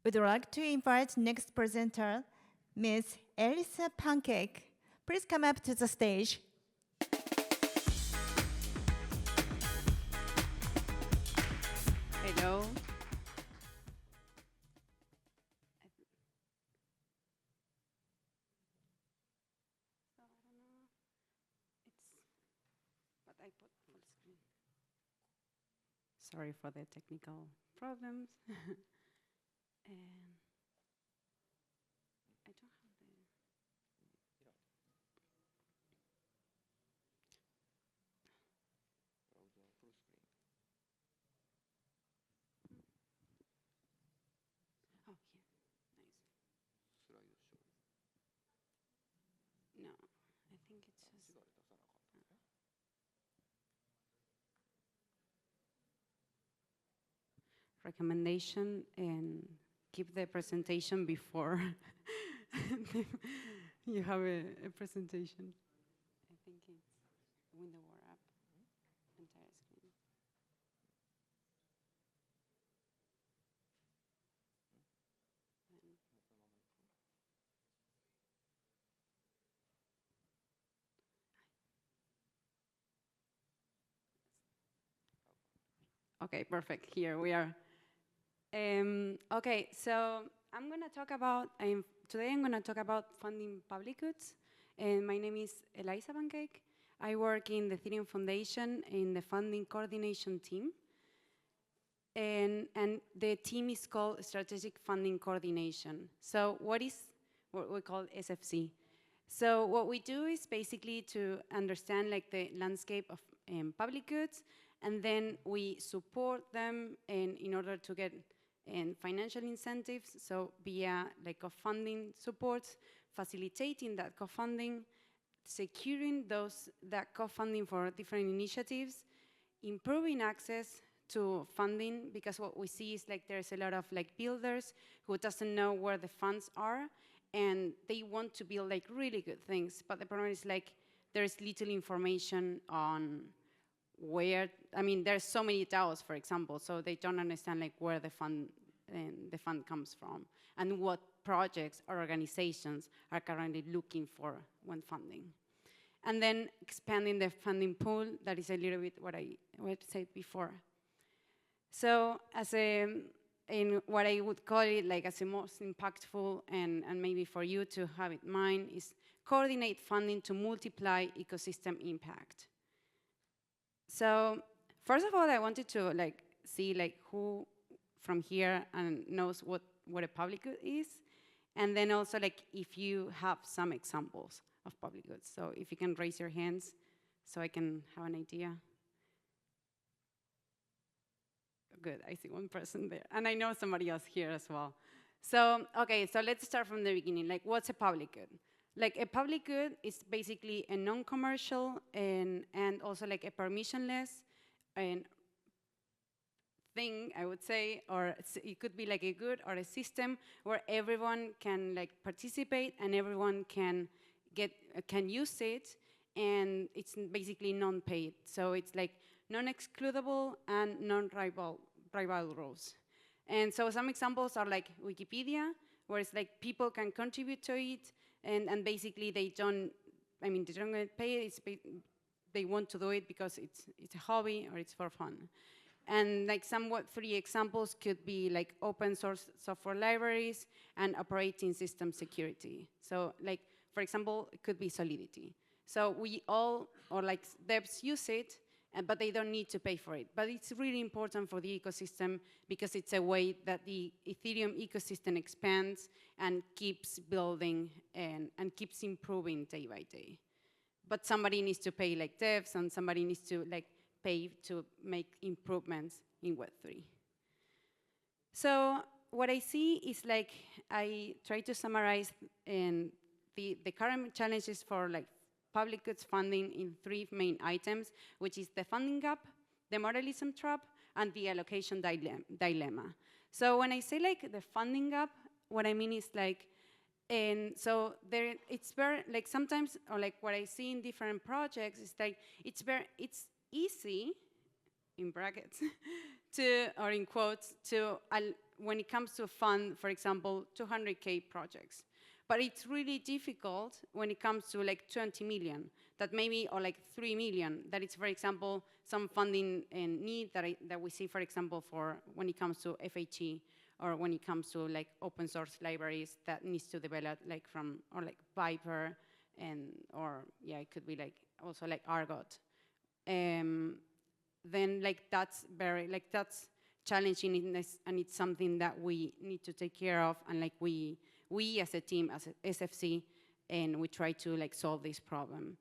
We'd like to invite next presenter, Ms. Elisa Pancake. Please come up to the stage. Hello. Sorry for the technical problems. And I don't have the. Oh, here. Nice. No, I think it's just. Recommendation and keep the presentation before you have a presentation. I think it's window or up, entire screen. Okay, perfect. Here we are. Okay, so I'm going to talk about, today I'm going to talk about funding public goods. And my name is Elisa Pancake. I work in the Ethereum Foundation in the funding coordination team. And the team is called Strategic Funding Coordination. So what is what we call SFC? So what we do is basically to understand like the landscape of public goods, and then we support them in order to get financial incentives, so via like co-funding supports, facilitating that co-funding, securing that co-funding for different initiatives, improving access to funding, because what we see is like there's a lot of like builders who doesn't know where the funds are, and they want to build like really good things, but the problem is like there's little information on where, I mean, there's so many DAOs, for example, so they don't understand like where the fund comes from and what projects or organizations are currently looking for when funding. And then expanding the funding pool, that is a little bit what I said before. So as in what I would call it like as the most impactful and maybe for you to have in mind is coordinate funding to multiply ecosystem impact. So first of all, I wanted to like see like who from here and knows what a public good is, and then also like if you have some examples of public goods. So if you can raise your hands so I can have an idea. Good, I see one person there. And I know somebody else here as well. So, okay, so let's start from the beginning. Like, what's a public good? Like, a public good is basically a non-commercial and also like a permissionless thing, I would say, or it could be like a good or a system where everyone can like participate and everyone can use it, and it's basically non-paid. So it's like non-excludable and non-rival rules. And so some examples are like Wikipedia, where it's like people can contribute to it, and basically they don't get paid. They want to do it because it's a hobby or it's for fun. And like somewhat three examples could be like open source software libraries and operating system security. So like, for example, it could be Solidity. So we all, or like devs use it, but they don't need to pay for it. But it's really important for the ecosystem because it's a way that the Ethereum ecosystem expands and keeps building and keeps improving day by day. But somebody needs to pay like devs, and somebody needs to like pay to make improvements in Web3. So what I see is like, I try to summarize the current challenges for like public goods funding in three main items, which is the funding gap, the moralism trap, and the allocation dilemma. So when I say like the funding gap, what I mean is like, so it's very, like sometimes, or like what I see in different projects is like, it's easy, in brackets, or in quotes, to when it comes to fund, for example, 200K projects. But it's really difficult when it comes to like 20 million, that maybe, or like 3 million, that it's, for example, some funding and need that we see, for example, for when it comes to FHE, or when it comes to like open source libraries that needs to develop like from, or like Viper, and, or yeah, it could be like also like Argot. Then like that's very, like that's challenging in this, and it's something that we need to take care of, and like we as a team, as a SFC, and we try to like solve this problem.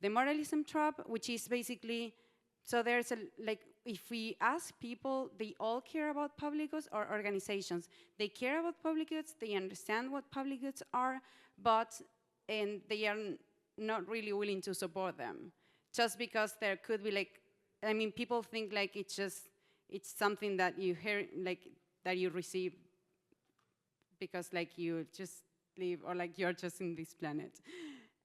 The moralism trap, which is basically, so there's a, like, if we ask people, they all care about public goods, or organizations. They care about public goods, they understand what public goods are, but, and they are not really willing to support them. Just because there could be like, I mean, people think like it's just, it's something that you hear, like, that you receive because like you just live, or like you're just in this planet.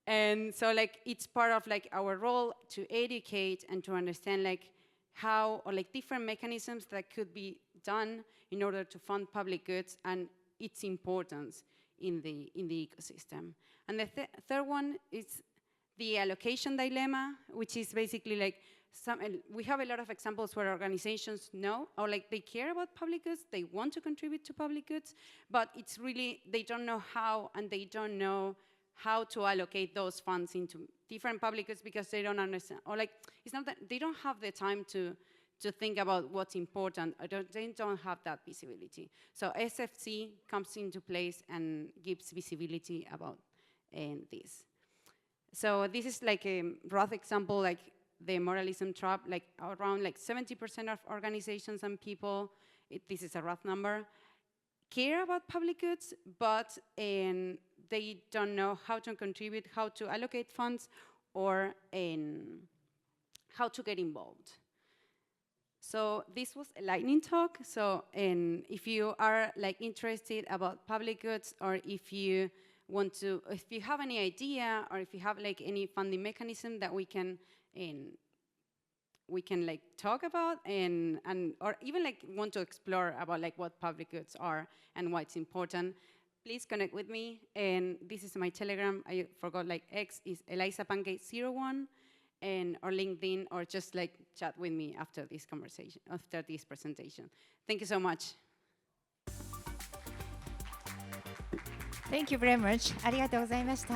And so like it's part of like our role to educate and to understand like how, or like different mechanisms that could be done in order to fund public goods and its importance in the ecosystem. And the third one is the allocation dilemma, which is basically like, we have a lot of examples where organizations know, or like they care about public goods, they want to contribute to public goods, but it's really, they don't know how, and they don't know how to allocate those funds into different public goods because they don't understand, or like, it's not that, they don't have the time to think about what's important, or they don't have that visibility. So SFC comes into place and gives visibility about this. So this is like a rough example, like the moralism trap, like around like 70% of organizations and people, this is a rough number, care about public goods, but they don't know how to contribute, how to allocate funds, or how to get involved. So this was a lightning talk. So if you are like interested about public goods, or if you want to, if you have any idea, or if you have like any funding mechanism that we can like talk about, or even like want to explore about like what public goods are and why it's important, please connect with me. And this is my Telegram. I forgot, like X is Elisa Pancake 01, and or LinkedIn, or just like chat with me after this conversation, after this presentation. Thank you so much. Thank you very much. ありがとうございました。